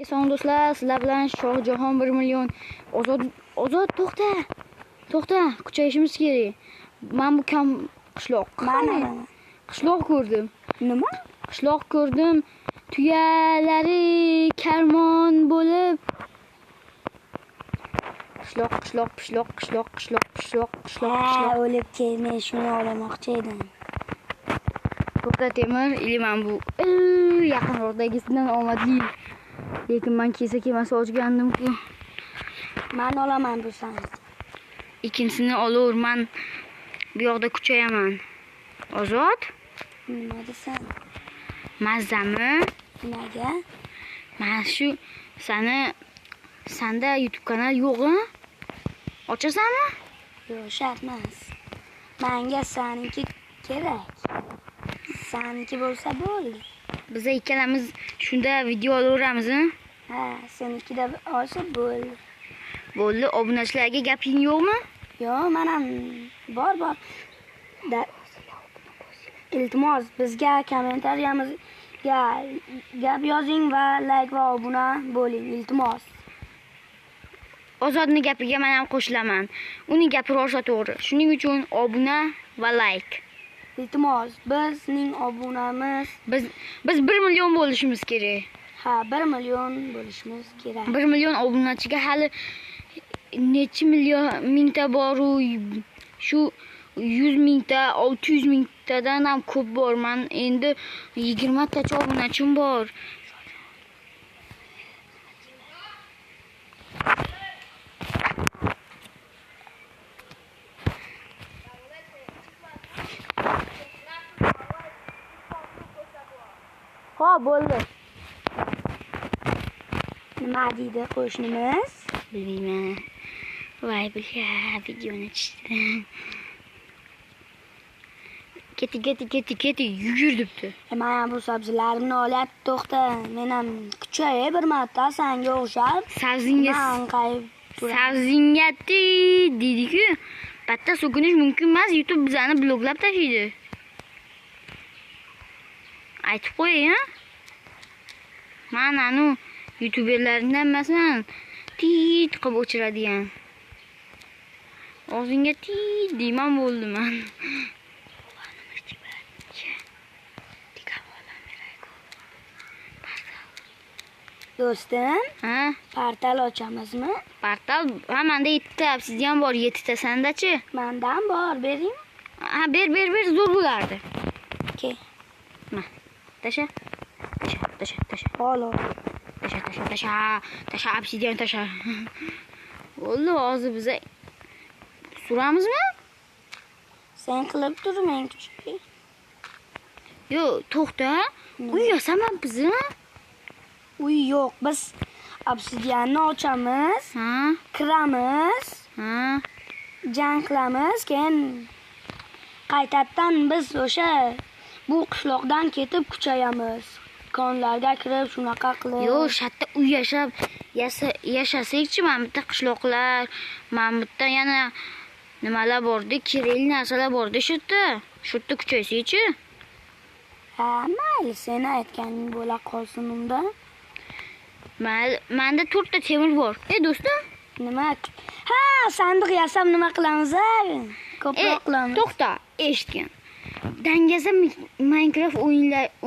Son do'stlar, sizlar bilan Shohjahon 1 million. Ozod to'xta, kuchayishimiz kerak. Men bu qishloq. Qishloq ko'rdim. Nima? Qishloq ko'rdim. Tuyalari karmon bo'lib. Qishloq. O'lib kelmay shuni olamoqchi edim. To'xta Temur, men bu yaqinroqdagisidan omadli. Lekin men kelmasa ochgandim-ku. Men olaman bo'lsam. Ikkinchisini olaver, men bu yoqda kuchayaman. Ozod? Nima desan? Mazami? Nimaga? Men shu sanda YouTube kanal yo'q-a? Ochasanmi? Yo'q, shart emas. Menga seniki kerak. Seniki bo'lsa bo'ldi. Biz ikkalamiz shunda video olaveramiz-a? Ha, senikida olsa bo'ldi. Bo'ldi, obunachilarga gaping yo'qmi? Yo'q, men ham bor. Iltimos, bizga kommentariyamizga gap yozing va like va obuna bo'ling, iltimos. Ozodning gapiga men ham qo'shilaman. Uning gapi rosa to'g'ri. Shuning uchun obuna va like. Iltimos, bizning obunamiz biz 1 million bo'lishimiz kerak. Ha, 1 million bo'lishimiz kerak. 1 million obunachiga hali necha mingta bor-u, shu 100 mingta, 600 mingtadan ham ko'p bor. Men endi 20 tacha obunachim bor. Ha, bo'ldi. Nima deydi qo'shnimiz? Bilmayman. Voy bilya, videoni chizdim. Keti, yugur debdi. Men bu sabzilarimni olyapti, to'xta. Men ham kuchayay bir marta senga o'xshab. Savzingati dedi-ku, bitta so'kinish mumkin emas, YouTube bizani bloklab tashlaydi. Aytib qo'ying-a. Men anu YouTuberlardan emasman, tit qilib o'chiradigan. Og'zingga tit deyman bo'ldi men. Do'stim, Ha? portal ochamizmi? Portal menda 7 ta obsidian bor, 7 ta sanda-chi? Mendan bor, bering. Ha, ber, zo'r bo'lardi. Ke. Ma. Tasha. Holo. Tasha, obsidian tasha. Bo'ldi, hozir biz suramizmi? Sen qilib tur, men kuchli. Yo, to'xta. Uy yasaman bizni. Uy yo'q, biz obsidianni ochamiz, kiramiz, jang qilamiz, keyin qaytadan biz o'sha bu qishloqdan ketib kuchayamiz. Konlarga kirib shunaqa qilib. Yo'q, shatda uy yashasak-chi, mana bitta qishloqlar, mana bitta yana nimalar bordi, kerakli narsalar bordi shu yerda kuchaysak-chi. Ha, mayli, sen aytganing bo'la qolsin unda. Menda 4 ta temir bor. Do'stim, nima? Ha, sandiq yasam nima qilamiz? Ko'proq qilamiz. To'xta, eshitgan. Dangaza Minecraft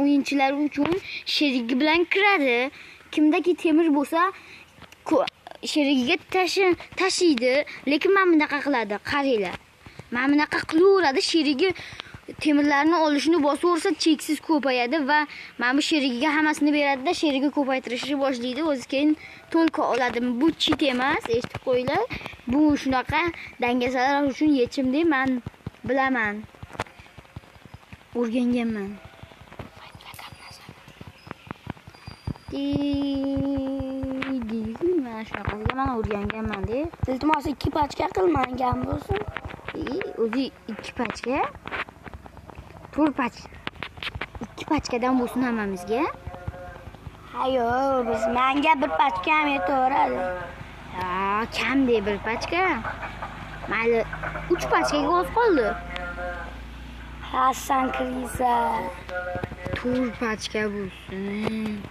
o'yinchilari uchun sherigi bilan kiradi. Kimdaki temir bo'lsa, sherigiga tashiydi. Lekin men bunaqa qiladi, qaranglar. Men bunaqa qilaveradi, sherigi temirlarni olishni bosaversa cheksiz ko'payadi va men bu sherigiga hammasini beradi-da, sherigi ko'paytirishni boshlaydi, o'zi keyin to'lqa oladi. Bu cheat emas, eshitib qo'yinglar. Bu shunaqa dangasalar uchun yechim deb men bilaman. O'rganganman. Men shunaqa men o'rganganman deb. Iltimos 2 pachka qilmagan bo'lsin. O'zi 2 pachka. 4 pachka. 2 pachkadan bo'lsin hammamizga. Ha yo'q, biz menga 1 pachka ham yetaveradi. Ha, kamda 1 pachka. Mayli, 3 pachkaga oz qoldi. Hasan kriza. Tur pachka bo'lsin.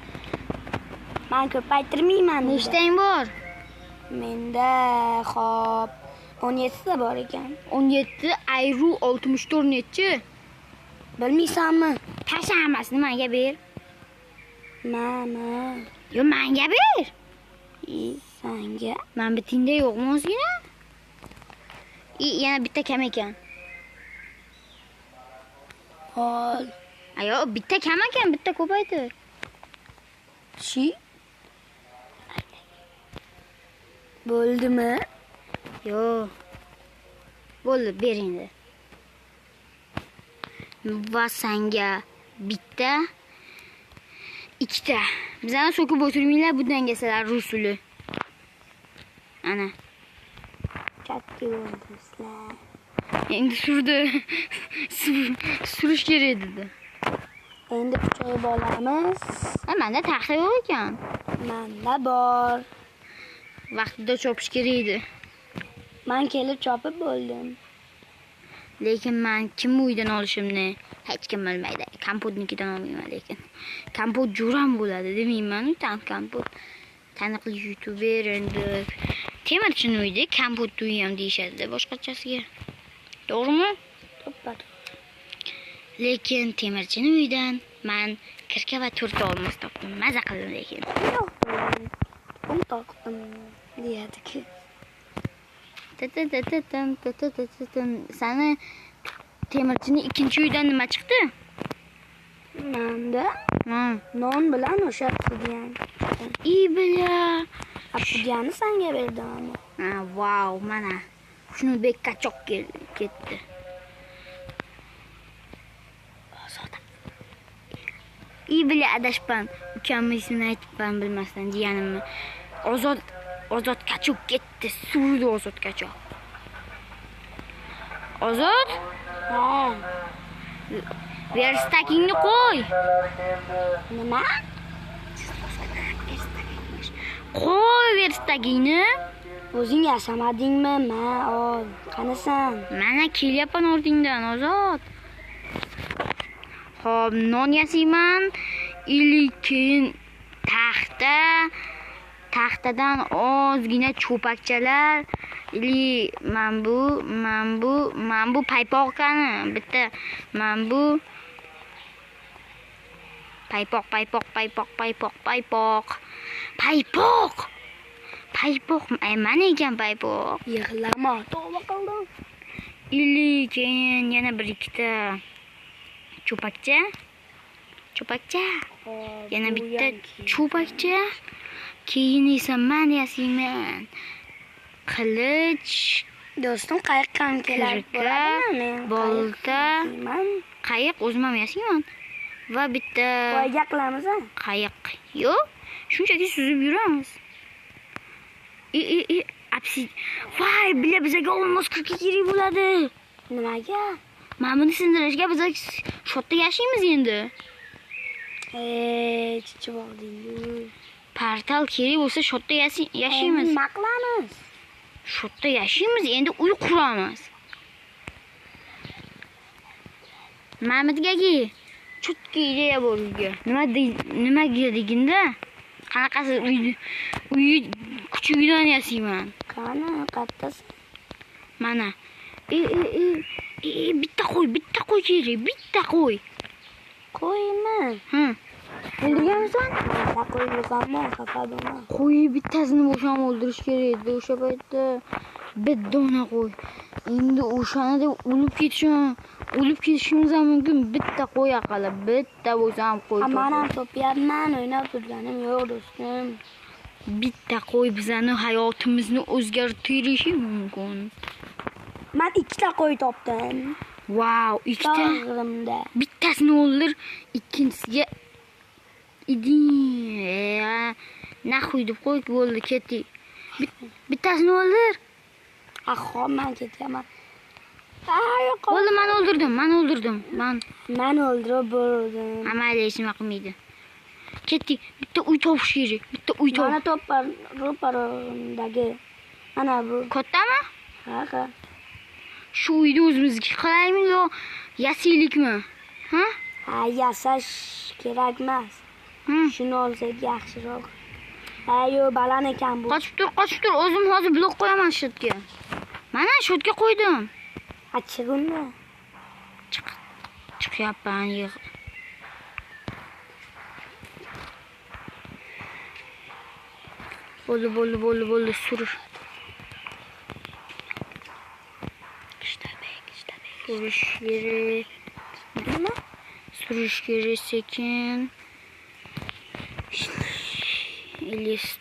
Men ko'paytirmayman. Nechtang bor? Menda xo'p 17 ta bor ekan. 17 ayru 64 nechi? Bilmaysanmi? Tasha hammasini menga ber. Mana. Yo, menga ber. Senga. Men bitingda yo'qmi o'zgina? Yana bitta kam ekan. Hol. Ayo, bitta kam ekan, bitta ko'paytir. Shi. Bo'ldimi? Yo. Bo'ldi, ber endi. Va senga bitta, ikkita. Bizani so'kib o'tirmanglar, bu dangasalar rusuli. Ana. Katta bo'ldingizlar. Endi surdi. Surish kerak dedi. Endi kuchayib olamiz. Menda taxta yo'q ekan. Menda bor. Vaqtida chopish kerak edi. Men kelib chopib bo'ldim. Lekin men kim uydan olishimni hech kim bilmaydi. Kompotnikidan olmayman lekin. Kompot jo'ram bo'ladi demayman-ku, kompot. Taniqli youtuber endi temirchini uyda kompot uyam deyishadi boshqachasiga. To'g'rimi? To'ppa. Lekin temirchini uydan men kirka va turta olmas topdim. Maza qildim lekin. Yo'q. Qum toqdim deyadi-ki. Sani temirchini ikkinchi uydan nima chiqdi? Menda Ha. non bilan o'sha obsidian. Bila. Obsidianni senga berdim ammo. Ha, wow, mana. Shuni bekka choq ketdi. Bila adashpan. Ukamni ismini aytibman bilmasdan jiyanimni. Ozod kachoq ketdi. Suvdi ozod kachoq. Ozod? Ha. Verstakingni qo'y. Nima? Qo'y verstakingni. O'zing yasamadingmi? Men ol. Qanasan? Mana kelyapman o'rtingdan, Ozod. Xo'p, non yasayman. Keyin taxtadan ozgina cho'pakchalar. Man bu paypoq qani? Bitta man bu paypoq. Mana ekan paypoq. Yig'lama, tavba qildim. Keyin yana bir ikkita cho'pakcha. Yana bitta cho'pakcha. Keyin esa men yasayman. Qilich, Do'stim qayiqdan kelib kirka, bolta, qayiq o'zim ham yasayman. Va bitta Voyga qilamiz a? qayiq. Yo'q, shunchaki suzib yuramiz. Voy, bizga olmos 40 kerak bo'ladi. Nimaga? Mana buni sindirishga biz shodda yashaymiz endi. Chichi bo'ldingiz. Portal kerak bo'lsa shodda yashaymiz. Nima qilamiz? Shodda yashaymiz, endi uy quramiz. Mamatgagi chutki ideya bor uyga. Nima deginda? Qanaqasi uy kuchugdan yasayman. Qani, qattasi? Mana. Bitta qo'y kerak, bitta qo'y. Qo'ymi? Ha. O'ldirganmisan? Bitta qo'y yo'qmi? Xafa bo'lma. Qo'y bittasini bo'sham o'ldirish kerak edi o'sha paytda. Bir dona qo'y. Endi o'shani o'lib ketishimiz ham mumkin. Bitta qo'y aqalab, bitta bo'lsa ham qo'y. Men ham topyapman, o'ynab turganim yo'q do'stim. Bitta qo'y bizani hayotimizni o'zgartirishi mumkin. Men ikkita qo'y topdim. Wow, ikkita. Bag'rimda. Bittasini o'ldir, ikkinchisiga naxuy deb qo'y, bo'ldi, ketdik. Bittasini o'ldir. Xo'p, men ketaman. Bo'ldi, men o'ldirdim. Men o'ldirib bo'ldim. Amayli hech nima qilmaydi. Ketdik. Bitta uy topish kerak. Bitta uy top. Mana ro'paromdagi. Mana bu. Kattami? Ha. Shu uyni o'zimizga qilaymi yo yasaylikmi? Ha? Yasash kerak emas. Shuni olsak yaxshiroq. Ayo baland ekan bu. Qochib tur. O'zim hozir blok qo'yaman shotga. Mana shotga qo'ydim. Achig'immi? Chiqyapman yig'i. Bo'ldi, sur. Surish kerak. Nima? Surish kerak sekin. Elis